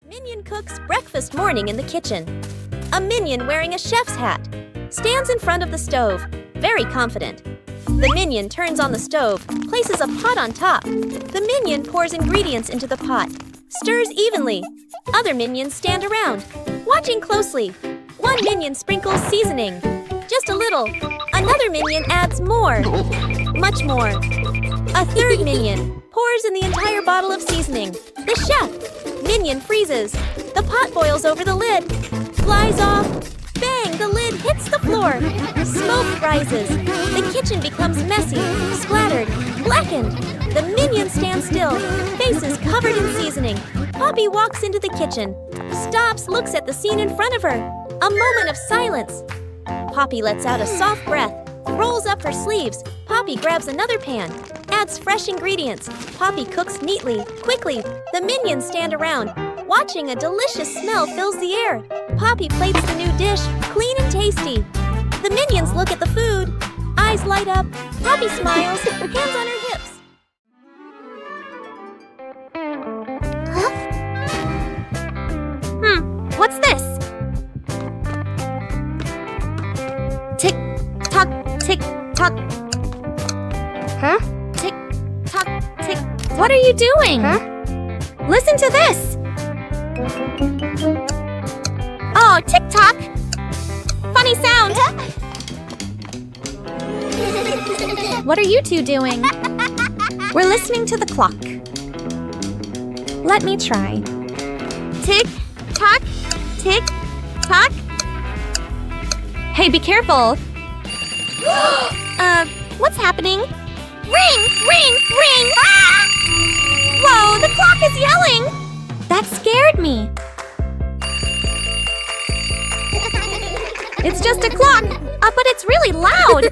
Minion cooks breakfast morning in the kitchen. A minion wearing a chef's hat stands in front of the stove, very confident. The minion turns on the stove, places a pot on top. The minion pours ingredients into the pot, stirs evenly. Other minions stand around, watching closely. One minion sprinkles seasoning, just a little. Another minion adds more, much more. A third minion pours in the entire bottle of seasoning. The chef minion freezes. The pot boils over the lid, flies off. Bang! The lid hits the floor. Smoke rises. The kitchen becomes messy, splattered, blackened. The minions stand still, faces covered in seasoning. Poppy walks into the kitchen, stops, looks at the scene in front of her. A moment of silence. Poppy lets out a soft breath, rolls up her sleeves. Poppy grabs another pan, adds fresh ingredients. Poppy cooks neatly, quickly. The minions stand around, watching. A delicious smell fills the air. Poppy plates the new dish, clean and tasty. The minions look at the food. Eyes light up. Poppy smiles, hands on her hips. What's this? Tick tock, tick tock. Huh? Tick tock, tick. What are you doing? Huh? Listen to this. Oh, tick tock. Funny sound. What are you two doing? We're listening to the clock. Let me try. Tick tock, tick tock. Hey, be careful. What's happening? Ring, ring, ring! Ah! Whoa, the clock is yelling! That scared me. It's just a clock, but it's really loud.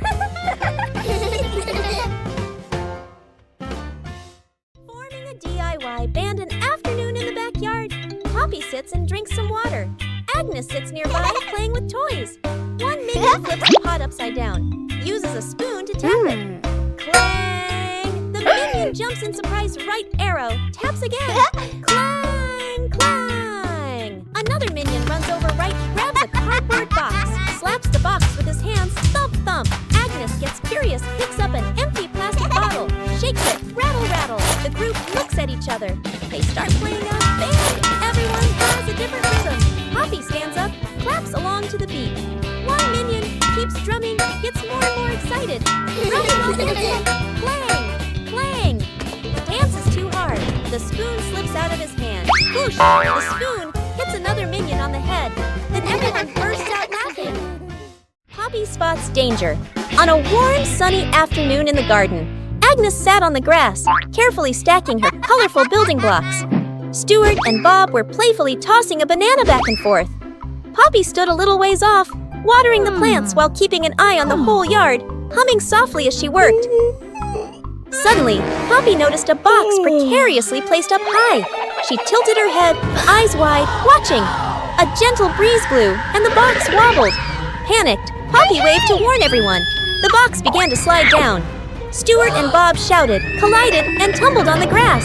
Forming a DIY band an afternoon in the backyard. Poppy sits and drinks some water. Agnes sits nearby playing with toys. One minion flips the pot upside down, uses a spoon to tap it. Clang! The minion jumps in surprise right arrow, taps again. Clang! Clang! Another minion runs over right, grabs a cardboard box, slaps the box with his hands, thump thump. Agnes gets curious, picks up an empty plastic bottle, shakes it, rattle rattle. The group looks at each other. They start playing a band. Everyone has a different rhythm. Poppy stands up, claps along to the beat. One minion keeps drumming, gets more and more excited. Drumming while dancing. Clang! Clang! The dance is too hard. The spoon slips out of his hand. Whoosh! The spoon hits another minion on the head. Then everyone bursts out laughing. Poppy spots danger. On a warm, sunny afternoon in the garden, Agnes sat on the grass, carefully stacking her colorful building blocks. Stuart and Bob were playfully tossing a banana back and forth. Poppy stood a little ways off, watering the plants while keeping an eye on the whole yard, humming softly as she worked. Suddenly, Poppy noticed a box precariously placed up high. She tilted her head, eyes wide, watching. A gentle breeze blew, and the box wobbled. Panicked, Poppy waved to warn everyone. The box began to slide down. Stuart and Bob shouted, collided, and tumbled on the grass.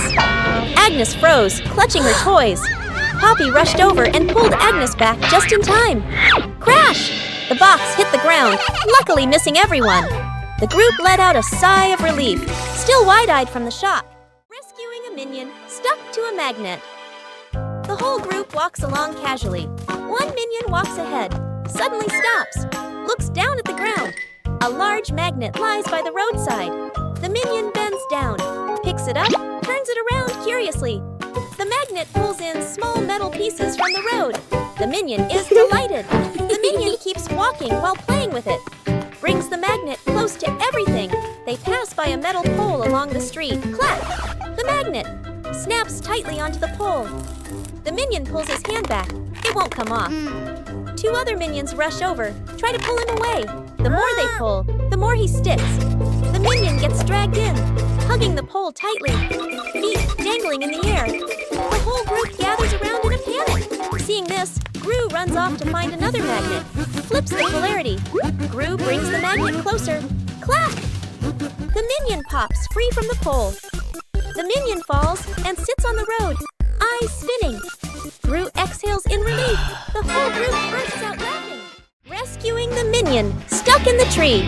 Agnes froze, clutching her toys. Poppy rushed over and pulled Agnes back just in time. Crash! The box hit the ground, luckily missing everyone. The group let out a sigh of relief, still wide-eyed from the shock. Rescuing a minion stuck to a magnet. The whole group walks along casually. One minion walks ahead, suddenly stops, looks down at the ground. A large magnet lies by the roadside. The minion bends down, picks it up, turns it around curiously. The magnet pulls in small metal pieces from the road. The minion is delighted. The minion keeps walking while playing with it. Brings the magnet close to everything. They pass by a metal pole along the street. Clap! The magnet snaps tightly onto the pole. The minion pulls his hand back. It won't come off. Two other minions rush over, try to pull him away. The more they pull, the more he sticks. The minion gets dragged in, hugging the pole tightly, feet dangling in the air. The whole group gathers around in a panic. Seeing this, Gru runs off to find another magnet, flips the polarity. Gru brings the magnet closer. Clap! The minion pops free from the pole. The minion falls and sits on the road, eyes spinning. Gru whole group bursts out laughing. Rescuing the minion, stuck in the tree.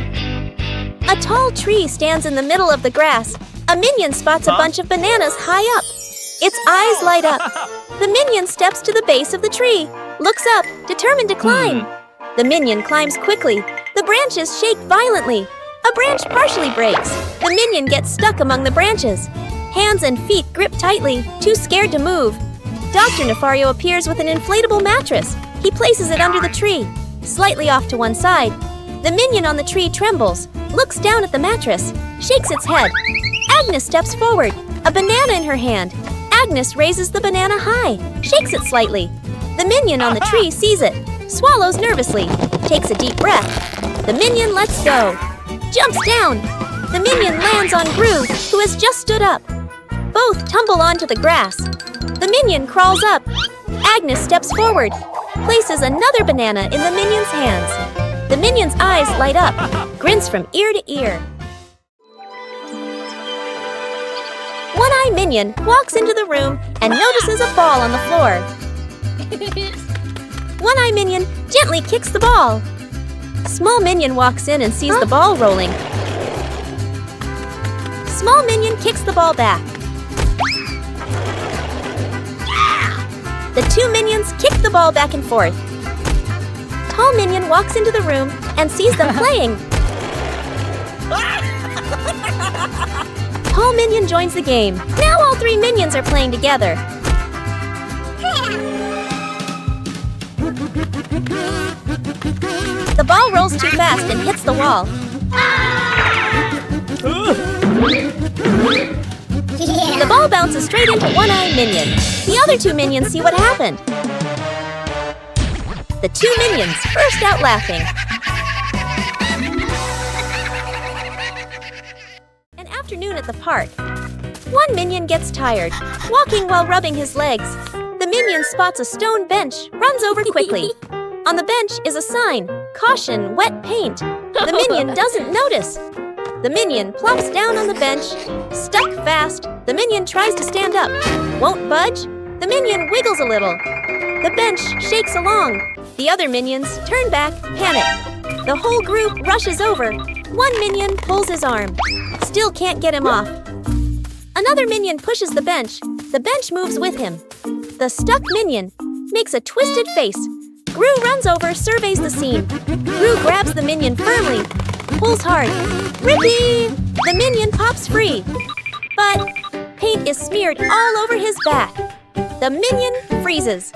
A tall tree stands in the middle of the grass. A minion spots a bunch of bananas high up. Its eyes light up. The minion steps to the base of the tree, looks up, determined to climb. The minion climbs quickly. The branches shake violently. A branch partially breaks. The minion gets stuck among the branches. Hands and feet grip tightly, too scared to move. Dr. Nefario appears with an inflatable mattress. He places it under the tree, slightly off to one side. The minion on the tree trembles, looks down at the mattress, shakes its head. Agnes steps forward, a banana in her hand. Agnes raises the banana high, shakes it slightly. The minion on the tree sees it, swallows nervously, takes a deep breath. The minion lets go, jumps down. The minion lands on Gru, who has just stood up. Both tumble onto the grass. The minion crawls up. Agnes steps forward, places another banana in the minion's hands. The minion's eyes light up, grins from ear to ear. One-Eye Minion walks into the room and notices a ball on the floor. One-Eye Minion gently kicks the ball. Small Minion walks in and sees the ball rolling. Small Minion kicks the ball back. The two minions kick the ball back and forth. Tall Minion walks into the room and sees them playing. Tall Minion joins the game. Now all three minions are playing together. The ball rolls too fast and hits the wall. The ball bounces straight into One-Eye Minion. The other two minions see what happened. The two minions burst out laughing. An afternoon at the park. One minion gets tired, walking while rubbing his legs. The minion spots a stone bench, runs over quickly. On the bench is a sign, "Caution, wet paint." The minion doesn't notice. The minion plops down on the bench, stuck fast. The minion tries to stand up, won't budge. The minion wiggles a little. The bench shakes along. The other minions turn back, panic. The whole group rushes over. One minion pulls his arm, still can't get him off. Another minion pushes the bench. The bench moves with him. The stuck minion makes a twisted face. Gru runs over, surveys the scene. Gru grabs the minion firmly, pulls hard. Rippy! The minion pops free. But paint is smeared all over his back. The minion freezes.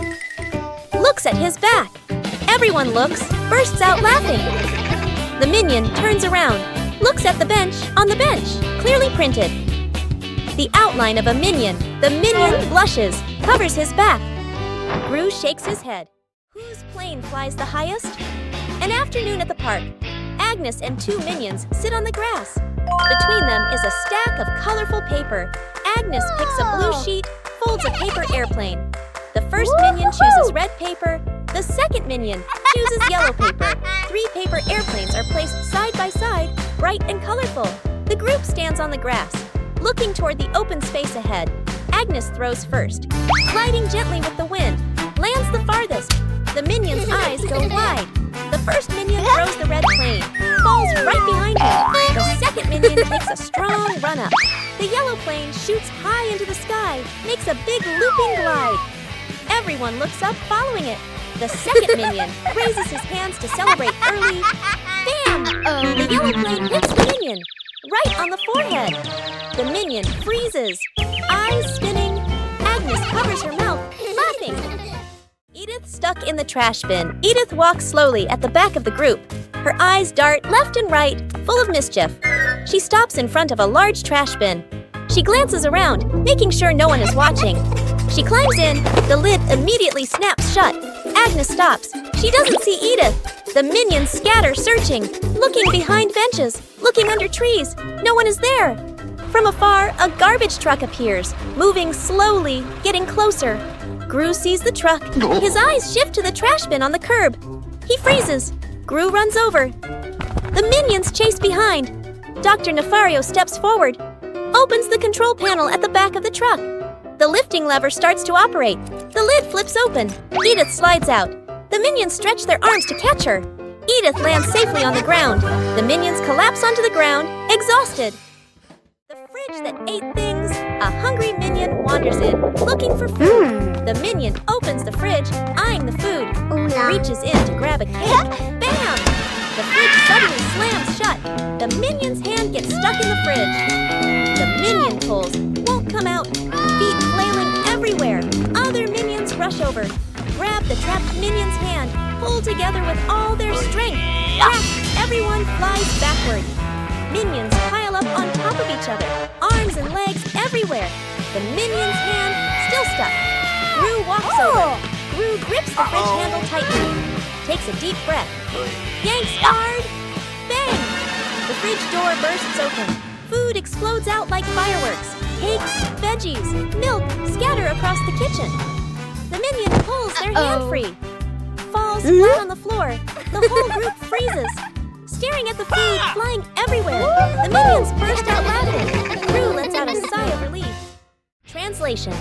Looks at his back. Everyone looks, bursts out laughing. The minion turns around, looks at the bench, on the bench, clearly printed. The outline of a minion. The minion blushes, covers his back. Gru shakes his head. Whose plane flies the highest? An afternoon at the park. Agnes and two minions sit on the grass. Between them is a stack of colorful paper. Agnes picks a blue sheet, folds a paper airplane. The first minion chooses red paper. The second minion chooses yellow paper. 3 paper airplanes are placed side by side, bright and colorful. The group stands on the grass, looking toward the open space ahead. Agnes throws first, gliding gently with the wind, lands the farthest. The minion's eyes go wide. The first minion throws the red plane, falls right behind him. The second minion takes a strong run-up. The yellow plane shoots high into the sky, makes a big looping glide. Everyone looks up following it. The second minion raises his hands to celebrate early. Bam! The yellow plane hits the minion, right on the forehead. The minion freezes, eyes spinning. Agnes covers her mouth, laughing. Edith stuck in the trash bin. Edith walks slowly at the back of the group. Her eyes dart left and right, full of mischief. She stops in front of a large trash bin. She glances around, making sure no one is watching. She climbs in. The lid immediately snaps shut. Agnes stops. She doesn't see Edith. The minions scatter, searching, looking behind benches, looking under trees. No one is there. From afar, a garbage truck appears, moving slowly, getting closer. Gru sees the truck. His eyes shift to the trash bin on the curb. He freezes. Gru runs over. The minions chase behind. Dr. Nefario steps forward, opens the control panel at the back of the truck. The lifting lever starts to operate. The lid flips open. Edith slides out. The minions stretch their arms to catch her. Edith lands safely on the ground. The minions collapse onto the ground, exhausted. The fridge that ate things, a hungry minion wanders in, looking for food. The minion opens the fridge, eyeing the food, reaches in to grab a cake. Bam! The fridge suddenly slams shut. The minion's hand gets stuck in the fridge. The minion pulls, won't come out, feet flailing everywhere. Other minions rush over, grab the trapped minion's hand, pull together with all their strength. Crack! Everyone flies backward. Minions pile up on top of each other, arms and legs everywhere. The minion's hand still stuck. Gru walks over. Gru grips the fridge handle tightly, takes a deep breath, yanks hard. Bang! The fridge door bursts open. Food explodes out like fireworks. Cakes, veggies, milk scatter across the kitchen. The minion pulls their hand free, falls flat on the floor. The whole group freezes, staring at the food flying everywhere. The minions burst out laughing. Gru lets out a sigh of relief. Translation: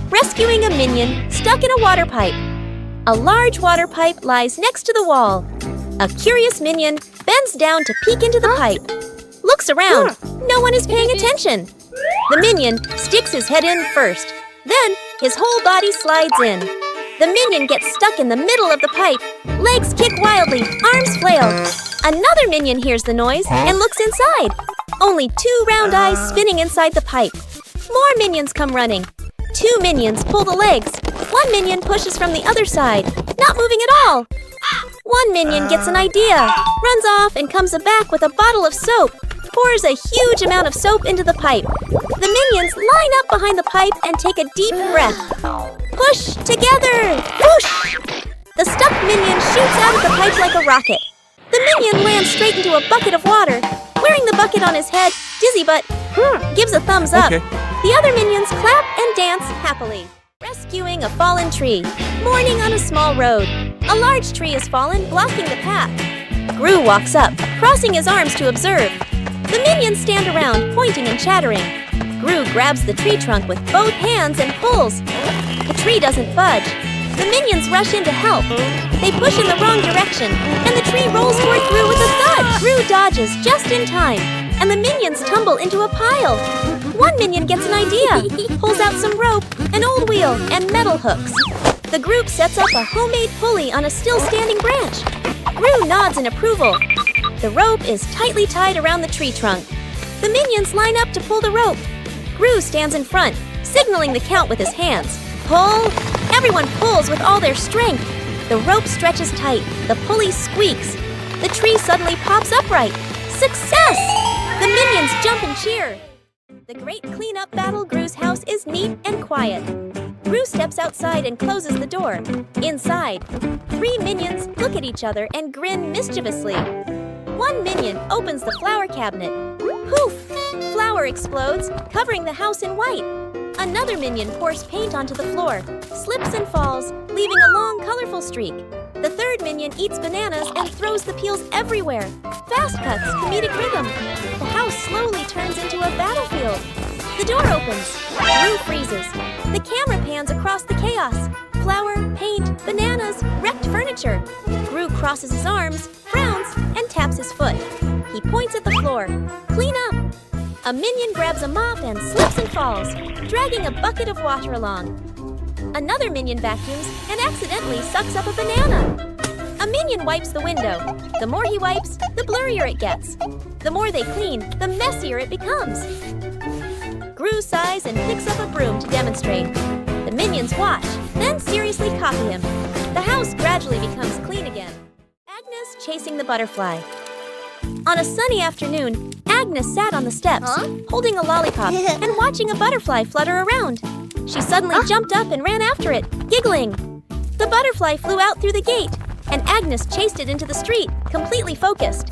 rescuing a minion stuck in a water pipe. A large water pipe lies next to the wall. A curious minion bends down to peek into the pipe. Looks around. No one is paying attention. The minion sticks his head in first. Then his whole body slides in. The minion gets stuck in the middle of the pipe. Legs kick wildly, arms flail. Another minion hears the noise and looks inside. Only 2 round eyes spinning inside the pipe. More minions come running. 2 minions pull the legs. 1 minion pushes from the other side, not moving at all. 1 minion gets an idea, runs off and comes back with a bottle of soap, pours a huge amount of soap into the pipe. The minions line up behind the pipe and take a deep breath. Push together! Whoosh! The stuck minion shoots out of the pipe like a rocket. The minion lands straight into a bucket of water, wearing the bucket on his head, dizzy but gives a thumbs up. Okay. The other minions clap and dance happily. Rescuing a fallen tree. Morning on a small road. A large tree has fallen, blocking the path. Gru walks up, crossing his arms to observe. The minions stand around, pointing and chattering. Gru grabs the tree trunk with both hands and pulls. The tree doesn't budge. The minions rush in to help. They push in the wrong direction, and the tree rolls toward Gru with a thud. Gru dodges just in time, and the minions tumble into a pile. 1 minion gets an idea, pulls out some rope, an old wheel, and metal hooks. The group sets up a homemade pulley on a still-standing branch. Gru nods in approval. The rope is tightly tied around the tree trunk. The minions line up to pull the rope. Gru stands in front, signaling the count with his hands. Pull! Everyone pulls with all their strength. The rope stretches tight. The pulley squeaks. The tree suddenly pops upright. Success! The minions jump and cheer. The great cleanup battle Gru's house is neat and quiet. Gru steps outside and closes the door. Inside, 3 minions look at each other and grin mischievously. 1 minion opens the flower cabinet. Poof! Flour explodes, covering the house in white. Another minion pours paint onto the floor, slips and falls, leaving a long, colorful streak. The 3rd minion eats bananas and throws the peels everywhere. Fast cuts, comedic rhythm. The house slowly turns into a battlefield. The door opens. Gru freezes. The camera pans across the chaos. Flour, paint, bananas, wrecked furniture. Gru crosses his arms, frowns, and taps his foot. He points at the floor. Clean up. A minion grabs a mop and slips and falls, dragging a bucket of water along. Another minion vacuums and accidentally sucks up a banana. A minion wipes the window. The more he wipes, the blurrier it gets. The more they clean, the messier it becomes. Gru sighs and picks up a broom to demonstrate. The minions watch, then seriously copy him. The house gradually becomes clean again. Agnes chasing the butterfly. On a sunny afternoon, Agnes sat on the steps, holding a lollipop and watching a butterfly flutter around. She suddenly jumped up and ran after it, giggling. The butterfly flew out through the gate, and Agnes chased it into the street, completely focused.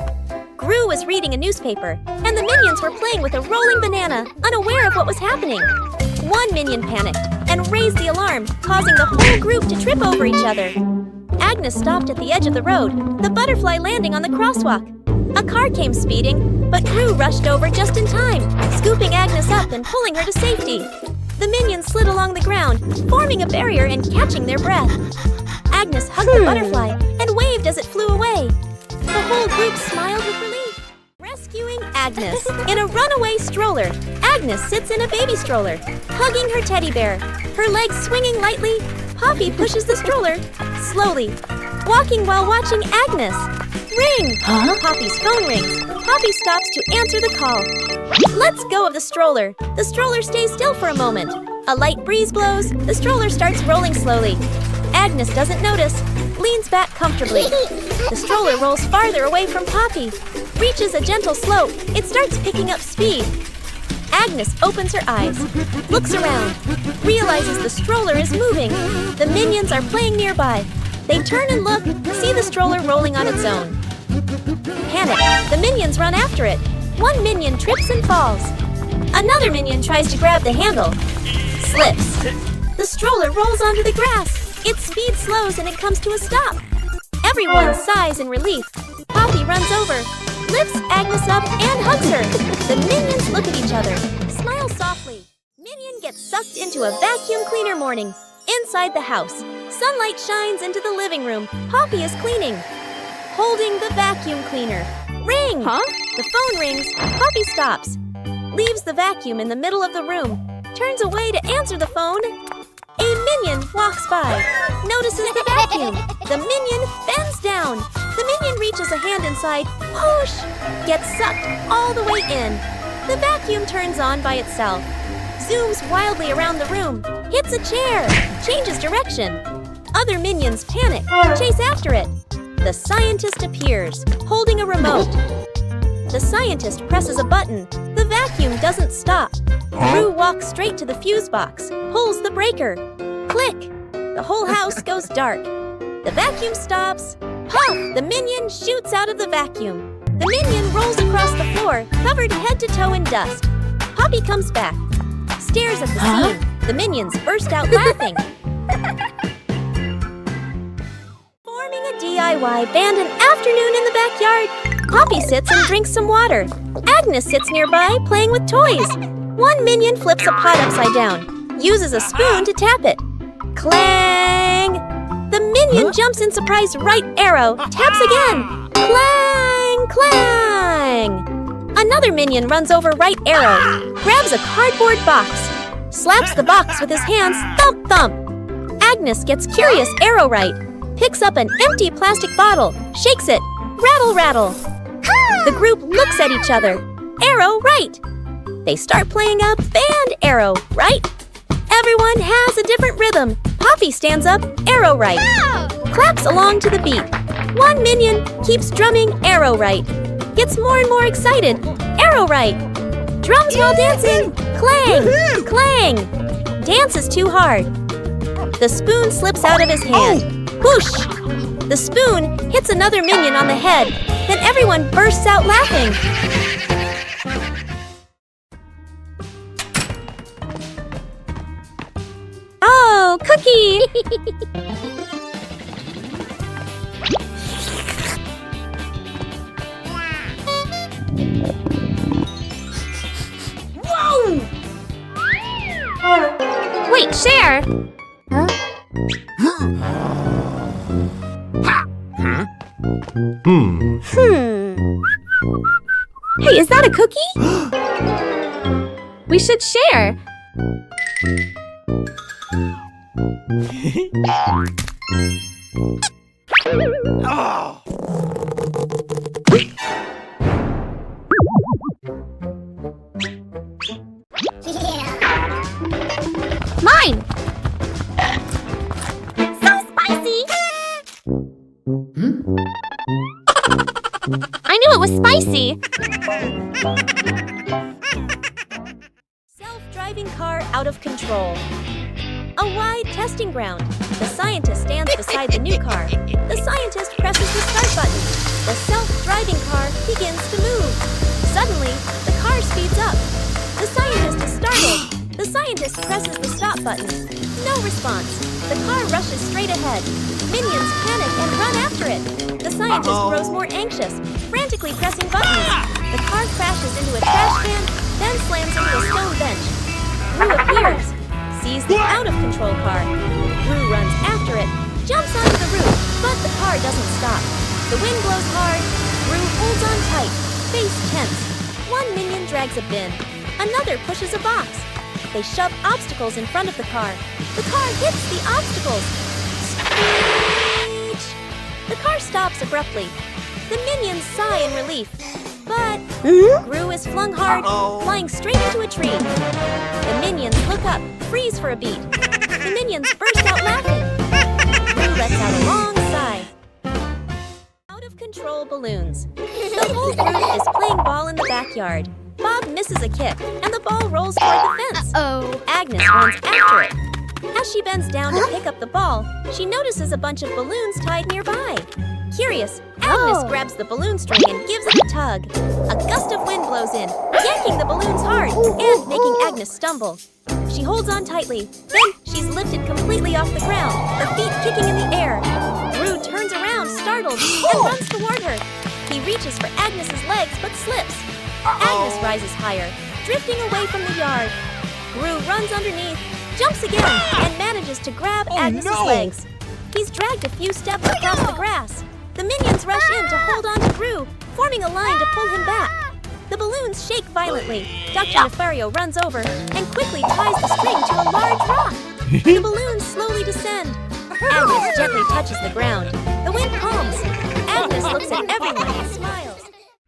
Gru was reading a newspaper, and the minions were playing with a rolling banana, unaware of what was happening. 1 minion panicked and raised the alarm, causing the whole group to trip over each other. Agnes stopped at the edge of the road, the butterfly landing on the crosswalk. A car came speeding, but Gru rushed over just in time, scooping Agnes up and pulling her to safety. The minions slid along the ground, forming a barrier and catching their breath. Agnes hugged the butterfly and waved as it flew away. The whole group smiled with relief. Rescuing Agnes. In a runaway stroller, Agnes sits in a baby stroller, hugging her teddy bear. Her legs swinging lightly, Poppy pushes the stroller slowly, walking while watching Agnes. Ring! Huh? Poppy's phone rings. Poppy stops to answer the call. Let's go of the stroller. The stroller stays still for a moment. A light breeze blows. The stroller starts rolling slowly. Agnes doesn't notice, leans back comfortably. The stroller rolls farther away from Poppy. Reaches a gentle slope. It starts picking up speed. Agnes opens her eyes, looks around, realizes the stroller is moving. The minions are playing nearby. They turn and look, see the stroller rolling on its own. Panic, the minions run after it. One minion trips and falls. Another minion tries to grab the handle, slips. The stroller rolls onto the grass. Its speed slows and it comes to a stop. Everyone sighs in relief. Poppy runs over, lifts Agnes up and hugs her. The minions look at each other, smile softly. Minion gets sucked into a vacuum cleaner morning. Inside the house, sunlight shines into the living room. Poppy is cleaning, holding the vacuum cleaner. Ring! Huh? The phone rings. Poppy stops, leaves the vacuum in the middle of the room, turns away to answer the phone. A minion walks by, notices the vacuum. The minion bends down. The minion reaches a hand inside, whoosh, gets sucked all the way in. The vacuum turns on by itself, zooms wildly around the room, hits a chair, changes direction. Other minions panic, chase after it. The scientist appears, holding a remote. The scientist presses a button. The vacuum doesn't stop. Rue walks straight to the fuse box, pulls the breaker. Click! The whole house goes dark. The vacuum stops. Puff! The minion shoots out of the vacuum. The minion rolls across the floor, covered head to toe in dust. Poppy comes back, stares at the scene. The minions burst out laughing. Forming a DIY band an afternoon in the backyard. Poppy sits and drinks some water. Agnes sits nearby, playing with toys. One minion flips a pot upside down, uses a spoon to tap it. Clang! The minion jumps in surprise right arrow, taps again. Clang! Clang! Another minion runs over right arrow, grabs a cardboard box, slaps the box with his hands, thump thump. Agnes gets curious arrow right, picks up an empty plastic bottle, shakes it, rattle rattle. The group looks at each other, arrow right. They start playing a band arrow right. Everyone has a different rhythm. Poppy stands up, arrow right. Claps along to the beat. One minion keeps drumming arrow right. Gets more and more excited, arrow right. Drums while dancing, clang, clang. Dances too hard. The spoon slips out of his hand, whoosh. The spoon hits another minion on the head. Then everyone bursts out laughing. Oh, Cookie! Whoa! Wait, share! Huh? Hey, is that a cookie? We should share. Mine! So spicy! I knew it was spicy! Self-driving car out of control. A wide testing ground. The scientist stands beside the new car. The scientist presses the start button. The self-driving car begins to move. Suddenly, the car speeds up. The scientist is startled. The scientist presses the stop button. No response. The car rushes straight ahead. Minions panic and run after it. The scientist grows more anxious, frantically pressing buttons. The car crashes into a trash can, then slams into a stone bench. Rue appears, sees the out-of-control car. Rue runs after it, jumps onto the roof. car doesn't stop. The wind blows hard. Gru holds on tight, face tense. One minion drags a bin. Another pushes a box. They shove obstacles in front of the car. The car hits the obstacles. Screech! The car stops abruptly. The minions sigh in relief. But Gru is flung hard, flying straight into a tree. The minions look up, freeze for a beat. The minions burst out laughing. Gru lets out a long sigh. Out of control balloons. The whole group is playing ball in the backyard. Bob misses a kick, and the ball rolls toward the fence. Agnes runs after it. As she bends down to pick up the ball, she notices a bunch of balloons tied nearby. Curious, Agnes grabs the balloon string and gives it a tug. A gust of wind blows in, yanking the balloons hard and making Agnes stumble. She holds on tightly. Then she's lifted completely off the ground, her feet kicking in the air. Gru turns around, startled, and runs toward her. He reaches for Agnes's legs but slips. Agnes rises higher, drifting away from the yard. Gru runs underneath, jumps again, and manages to grab Agnes's legs. He's dragged a few steps across the grass. The minions rush in to hold on to Gru, forming a line to pull him back. The balloons shake violently. Dr. Nefario runs over and quickly ties the string to a large rock. The balloons slowly descend. Agnes gently touches the ground. The wind calms. Agnes looks at everyone and smiles.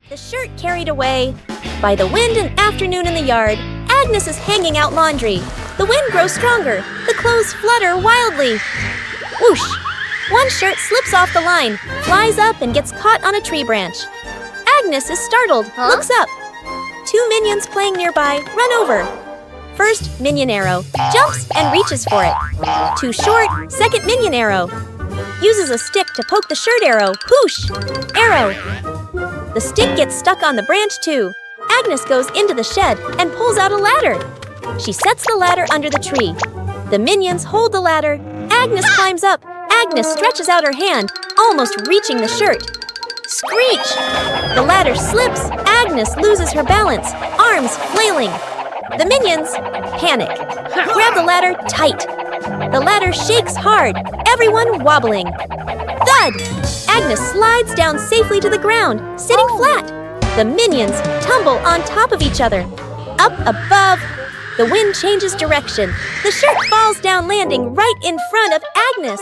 The shirt carried away. By the wind and afternoon in the yard, Agnes is hanging out laundry. The wind grows stronger. The clothes flutter wildly. Whoosh! One shirt slips off the line, flies up, and gets caught on a tree branch. Agnes is startled, looks up. Two minions playing nearby run over. First Minion Arrow jumps and reaches for it. Too short, second Minion Arrow uses a stick to poke the shirt arrow. Whoosh! Arrow! The stick gets stuck on the branch too. Agnes goes into the shed and pulls out a ladder. She sets the ladder under the tree. The minions hold the ladder. Agnes climbs up. Agnes stretches out her hand, almost reaching the shirt. Screech! The ladder slips. Agnes loses her balance, arms flailing. The minions panic. Grab the ladder tight. The ladder shakes hard, everyone wobbling. Thud! Agnes slides down safely to the ground, sitting flat. The minions tumble on top of each other. Up above, the wind changes direction. The shirt falls down, landing right in front of Agnes.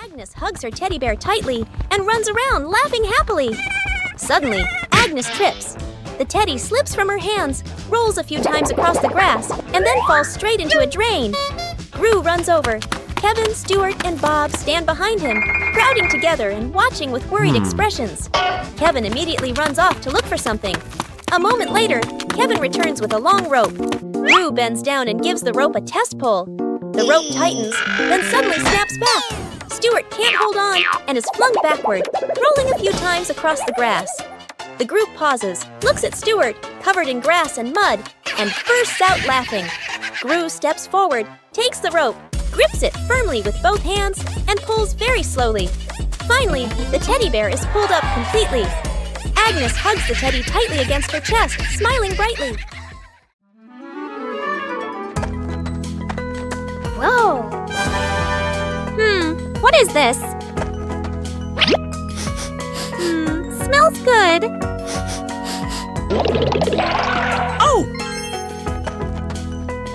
Agnes hugs her teddy bear tightly and runs around, laughing happily. Suddenly, Agnes trips. The teddy slips from her hands, rolls a few times across the grass, and then falls straight into a drain. Gru runs over. Kevin, Stuart, and Bob stand behind him, crowding together and watching with worried expressions. Kevin immediately runs off to look for something. A moment later, Kevin returns with a long rope. Gru bends down and gives the rope a test pull. The rope tightens, then suddenly snaps back. Stuart can't hold on and is flung backward, rolling a few times across the grass. The group pauses, looks at Stuart, covered in grass and mud, and bursts out laughing. Gru steps forward, takes the rope, grips it firmly with both hands, and pulls very slowly. Finally, the teddy bear is pulled up completely. Agnes hugs the teddy tightly against her chest, smiling brightly. Whoa! What is this? Smells good. Oh!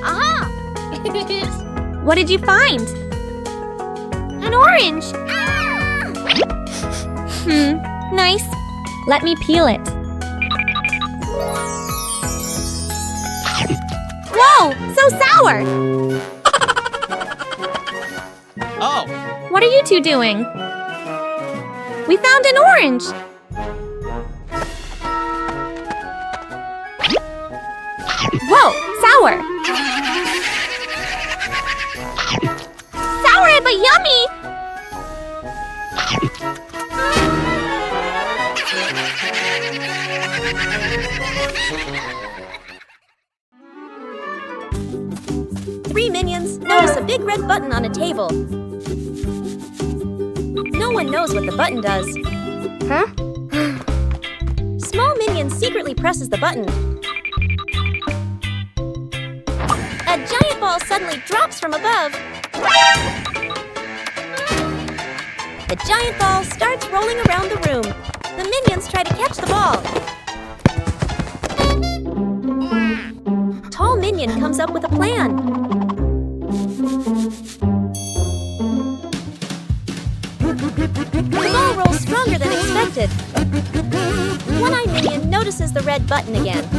Aha! What did you find? An orange. Nice. Let me peel it. Whoa! So sour! Oh! What are you two doing? We found an orange! Whoa! Sour! Sour but yummy! Three minions notice a big red button on a table. No one knows what the button does. Huh? Small minion secretly presses the button. A giant ball suddenly drops from above. The giant ball starts rolling around the room. The minions try to catch the ball. Tall Minion comes up with a plan. The ball rolls stronger than expected. One-Eye Minion notices the red button again.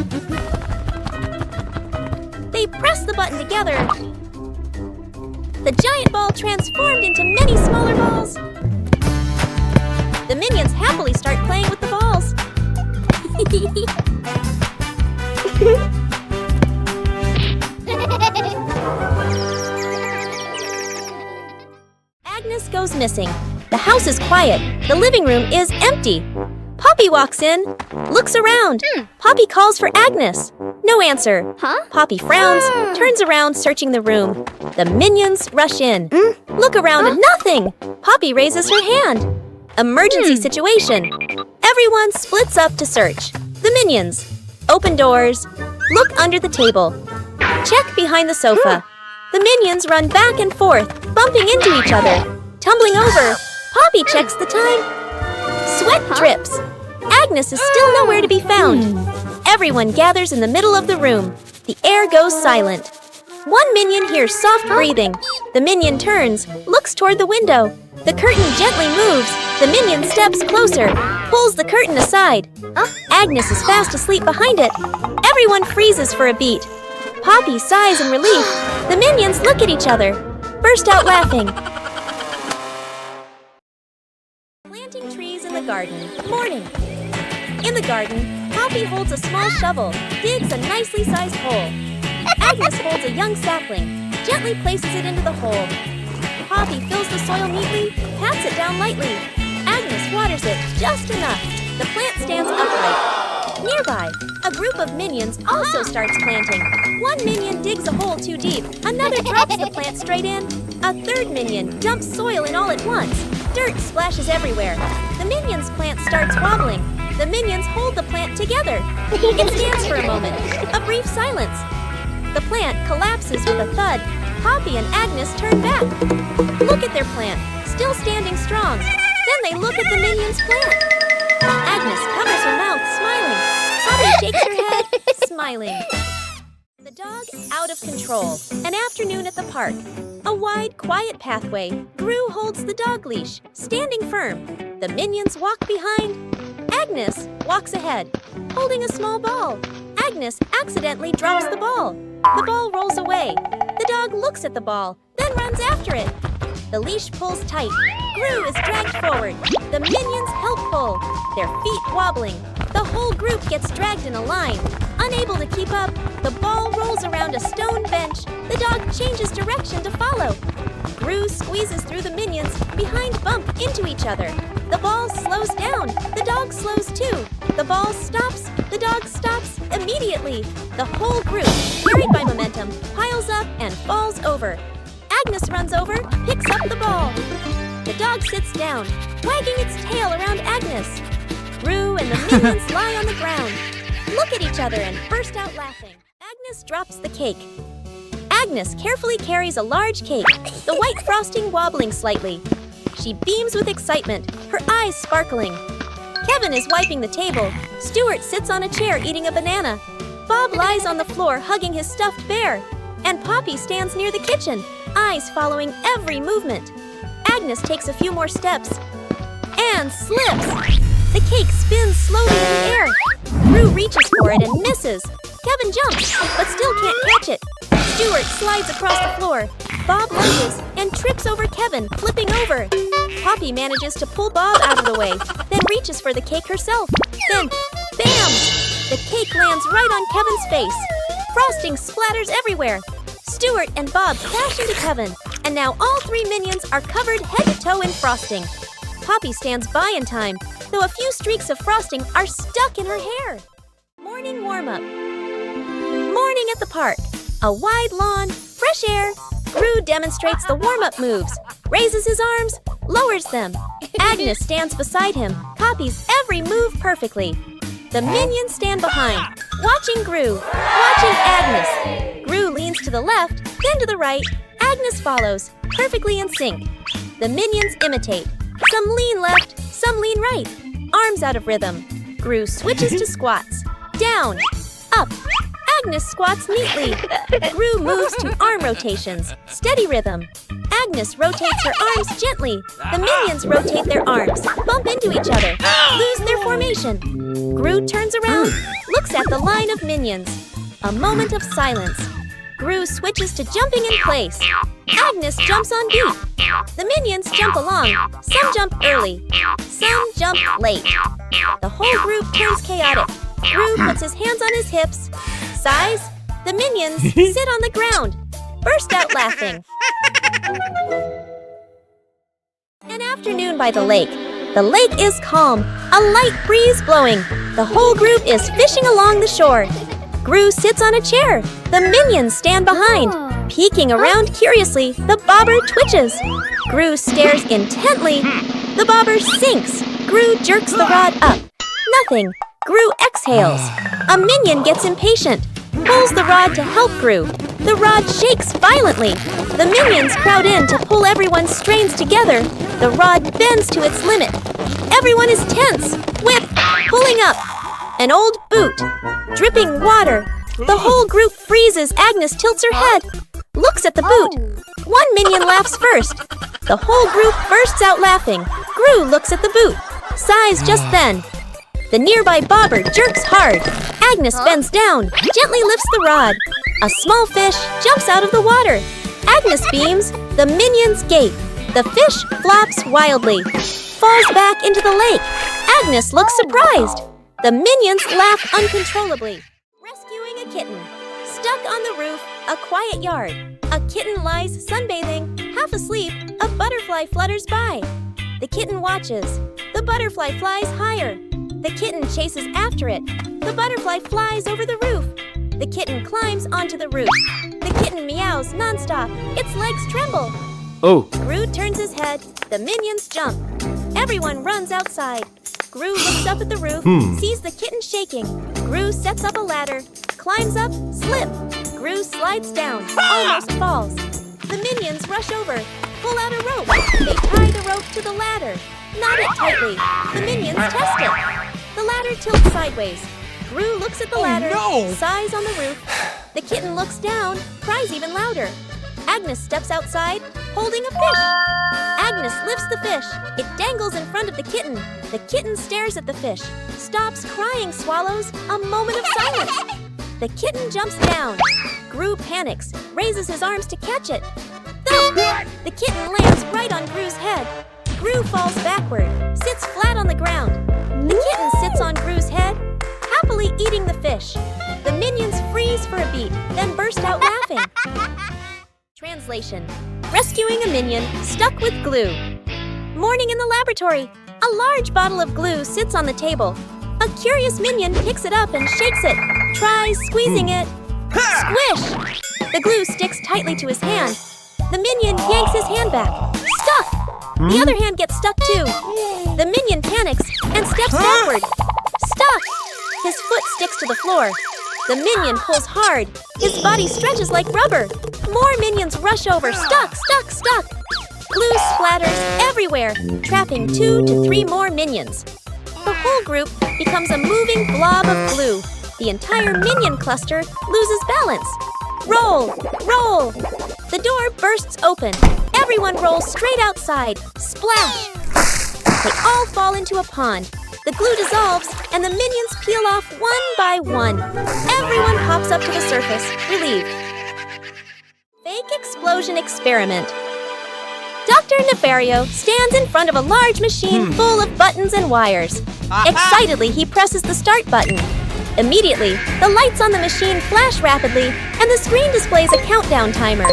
They press the button together. The giant ball transformed into many smaller balls. The minions happily start playing with the balls. Agnes goes missing. The house is quiet. The living room is empty. Poppy walks in, looks around. Poppy calls for Agnes. No answer. Poppy frowns, turns around, searching the room. The minions rush in. Look around and nothing. Poppy raises her hand. Emergency situation. Everyone splits up to search. The minions. Open doors. Look under the table. Check behind the sofa. The minions run back and forth, bumping into each other. Tumbling over. Poppy checks the time. Sweat drips. Agnes is still nowhere to be found. Everyone gathers in the middle of the room. The air goes silent. One minion hears soft breathing. The minion turns, looks toward the window. The curtain gently moves. The minion steps closer, pulls the curtain aside. Agnes is fast asleep behind it. Everyone freezes for a beat. Poppy sighs in relief. The minions look at each other, burst out laughing. Planting trees in the garden. Morning. In the garden, Poppy holds a small shovel, digs a nicely sized hole. Agnes holds a young sapling, gently places it into the hole. Poppy fills the soil neatly, pats it down lightly. Agnes waters it just enough. The plant stands upright. Nearby, a group of minions also starts planting. One minion digs a hole too deep. Another drops the plant straight in. A third minion dumps soil in all at once. Dirt splashes everywhere. The minion's plant starts wobbling. The minions hold the plant together. It stands for a moment. A brief silence. The plant collapses with a thud. Poppy and Agnes turn back. Look at their plant, still standing strong. Then they look at the minion's plant. Agnes covers her mouth, smiling. Poppy shakes her head, smiling. The dog out of control. An afternoon at the park. A wide, quiet pathway. Gru holds the dog leash, standing firm. The minions walk behind. Agnes walks ahead, holding a small ball. Agnes accidentally drops the ball. The ball rolls away. The dog looks at the ball, then runs after it. The leash pulls tight. Gru is dragged forward. The minions help pull, their feet wobbling. The whole group gets dragged in a line. Unable to keep up, the ball rolls around a stone bench. The dog changes direction to follow. Gru squeezes through the minions, behind bump into each other. The ball slows down. The dog slows too. The ball stops. The dog stops immediately. The whole group, carried by momentum, piles up and falls over. Agnes runs over, picks up the ball. The dog sits down, wagging its tail around Agnes. Gru and the minions lie on the ground, look at each other and burst out laughing. Agnes drops the cake. Agnes carefully carries a large cake, the white frosting wobbling slightly. She beams with excitement, her eyes sparkling. Kevin is wiping the table. Stuart sits on a chair eating a banana. Bob lies on the floor hugging his stuffed bear. And Poppy stands near the kitchen, eyes following every movement. Agnes takes a few more steps and slips. The cake spins slowly in the air. Gru reaches for it and misses. Kevin jumps, but still can't catch it. Stuart slides across the floor. Bob lunges and trips over Kevin, flipping over. Poppy manages to pull Bob out of the way, then reaches for the cake herself. Then, bam! The cake lands right on Kevin's face. Frosting splatters everywhere. Stuart and Bob crash into Kevin, and now all three minions are covered head to toe in frosting. Poppy stands by in time, though a few streaks of frosting are stuck in her hair. Morning warm-up. Morning at the park. A wide lawn, fresh air. Gru demonstrates the warm-up moves, raises his arms, lowers them. Agnes stands beside him, copies every move perfectly. The minions stand behind, watching Gru, watching Agnes. Gru leans to the left, then to the right. Agnes follows, perfectly in sync. The minions imitate, Some lean left, some lean right. Arms out of rhythm. Gru switches to squats. Down, up. Agnes squats neatly. Gru moves to arm rotations. Steady rhythm. Agnes rotates her arms gently. The minions rotate their arms, bump into each other, lose their formation. Gru turns around, looks at the line of minions. A moment of silence. Gru switches to jumping in place. Agnes jumps on beat. The minions jump along. Some jump early. Some jump late. The whole group turns chaotic. Gru puts his hands on his hips. Sighs. The minions sit on the ground. Burst out laughing. An afternoon by the lake. The lake is calm. A light breeze blowing. The whole group is fishing along the shore. Gru sits on a chair. The minions stand behind. Peeking around curiously, the bobber twitches. Gru stares intently. The bobber sinks. Gru jerks the rod up. Nothing. Gru exhales. A minion gets impatient. Pulls the rod to help Gru. The rod shakes violently. The minions crowd in to pull everyone's strains together. The rod bends to its limit. Everyone is tense. Whip, pulling up. An old boot. Dripping water. The whole group freezes. Agnes tilts her head. Looks at the boot. One minion laughs first. The whole group bursts out laughing. Gru looks at the boot. Sighs just then. The nearby bobber jerks hard. Agnes bends down, gently lifts the rod. A small fish jumps out of the water. Agnes beams. The minions gape. The fish flops wildly. Falls back into the lake. Agnes looks surprised. The minions laugh uncontrollably. Rescuing a kitten. Stuck on the roof, a quiet yard. A kitten lies sunbathing, half asleep. A butterfly flutters by. The kitten watches. The butterfly flies higher. The kitten chases after it. The butterfly flies over the roof. The kitten climbs onto the roof. The kitten meows nonstop. Its legs tremble. Oh. Gru turns his head. The minions jump. Everyone runs outside. Gru looks up at the roof, sees the kitten shaking. Gru sets up a ladder, climbs up, slip. Gru slides down, almost falls. The minions rush over, pull out a rope. They tie the rope to the ladder, knot it tightly. The minions test it. The ladder tilts sideways. Gru looks at the ladder, sighs on the roof. The kitten looks down, cries even louder. Agnes steps outside, holding a fish. Agnes lifts the fish. It dangles in front of the kitten. The kitten stares at the fish, stops crying, swallows. A moment of silence. The kitten jumps down. Gru panics, raises his arms to catch it. The kitten lands right on Gru's head. Gru falls backward, sits flat on the ground. The kitten sits on Gru's head, happily eating the fish. The minions freeze for a beat, then burst out laughing. Translation. Rescuing a minion stuck with glue. Morning in the laboratory. A large bottle of glue sits on the table. A curious minion picks it up and shakes it. Tries squeezing it. Squish! The glue sticks tightly to his hand. The minion yanks his hand back. Stuck! The other hand gets stuck too. The minion panics and steps backward. Stuck! His foot sticks to the floor. The minion pulls hard. His body stretches like rubber. More minions rush over. Stuck, stuck, stuck. Glue splatters everywhere, trapping 2 to 3 more minions. The whole group becomes a moving blob of glue. The entire minion cluster loses balance. Roll, roll. The door bursts open. Everyone rolls straight outside. Splash. They all fall into a pond. The glue dissolves, and the minions peel off one by one. Everyone pops up to the surface, relieved. Fake explosion experiment. Dr. Nefario stands in front of a large machine full of buttons and wires. Excitedly, he presses the start button. Immediately, the lights on the machine flash rapidly, and the screen displays a countdown timer.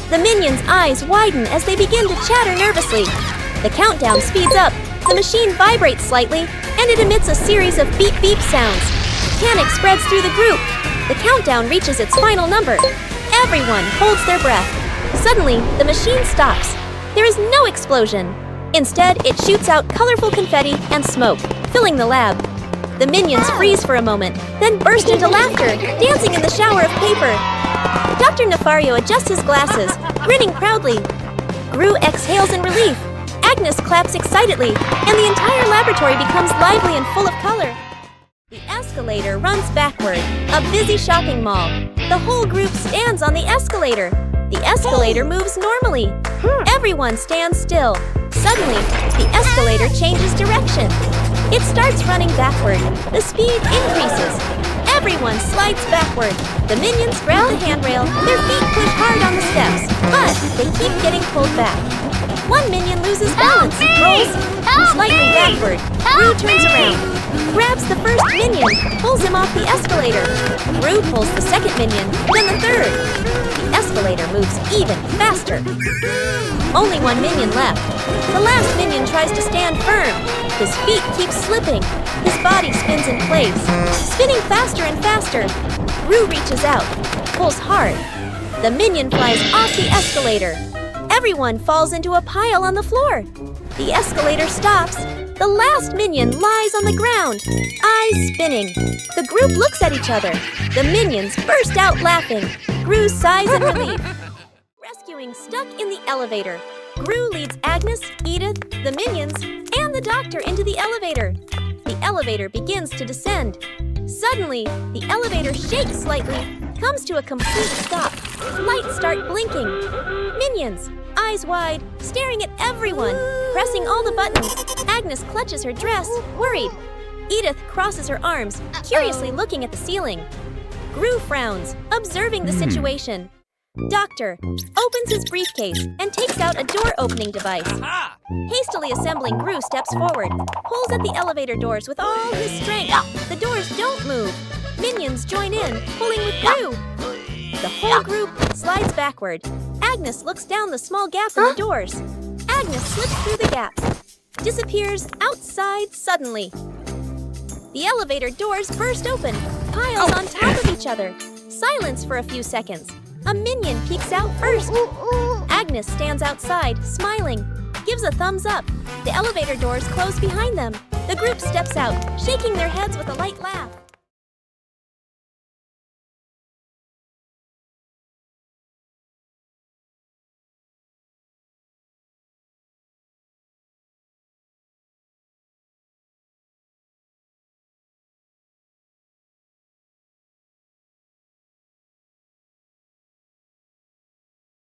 The minions' eyes widen as they begin to chatter nervously. The countdown speeds up. The machine vibrates slightly, and it emits a series of beep-beep sounds. Panic spreads through the group. The countdown reaches its final number. Everyone holds their breath. Suddenly, the machine stops. There is no explosion. Instead, it shoots out colorful confetti and smoke, filling the lab. The minions freeze for a moment, then burst into laughter, dancing in the shower of paper. Dr. Nefario adjusts his glasses, grinning proudly. Gru exhales in relief. Agnes claps excitedly, and the entire laboratory becomes lively and full of color. The escalator runs backward, a busy shopping mall. The whole group stands on the escalator. The escalator moves normally. Everyone stands still. Suddenly, the escalator changes direction. It starts running backward. The speed increases. Everyone slides backward. The minions grab the handrail. Their feet push hard on the steps, but they keep getting pulled back. One minion loses balance, rolls slightly backward. Gru turns around, grabs the first minion, pulls him off the escalator. Gru pulls the second minion, then the third. The escalator moves even faster. Only one minion left. The last minion tries to stand firm. His feet keep slipping. His body spins in place, spinning faster and faster. Gru reaches out, pulls hard. The minion flies off the escalator. Everyone falls into a pile on the floor. The escalator stops. The last minion lies on the ground, eyes spinning. The group looks at each other. The minions burst out laughing. Gru sighs in relief. Rescuing stuck in the elevator. Gru leads Agnes, Edith, the minions, and the doctor into the elevator. The elevator begins to descend. Suddenly, the elevator shakes slightly, comes to a complete stop. Lights start blinking. Minions, eyes wide, staring at everyone, pressing all the buttons. Agnes clutches her dress, worried. Edith crosses her arms, curiously looking at the ceiling. Gru frowns, observing the situation. Doctor opens his briefcase and takes out a door-opening device. Hastily assembling, Gru steps forward, pulls at the elevator doors with all his strength. The doors don't move. Minions join in, pulling with Gru. The whole group slides backward. Agnes looks down the small gap in the doors. Agnes slips through the gap, disappears outside suddenly. The elevator doors burst open, piles on top of each other. Silence for a few seconds. A minion peeks out first. Agnes stands outside, smiling, gives a thumbs up. The elevator doors close behind them. The group steps out, shaking their heads with a light laugh.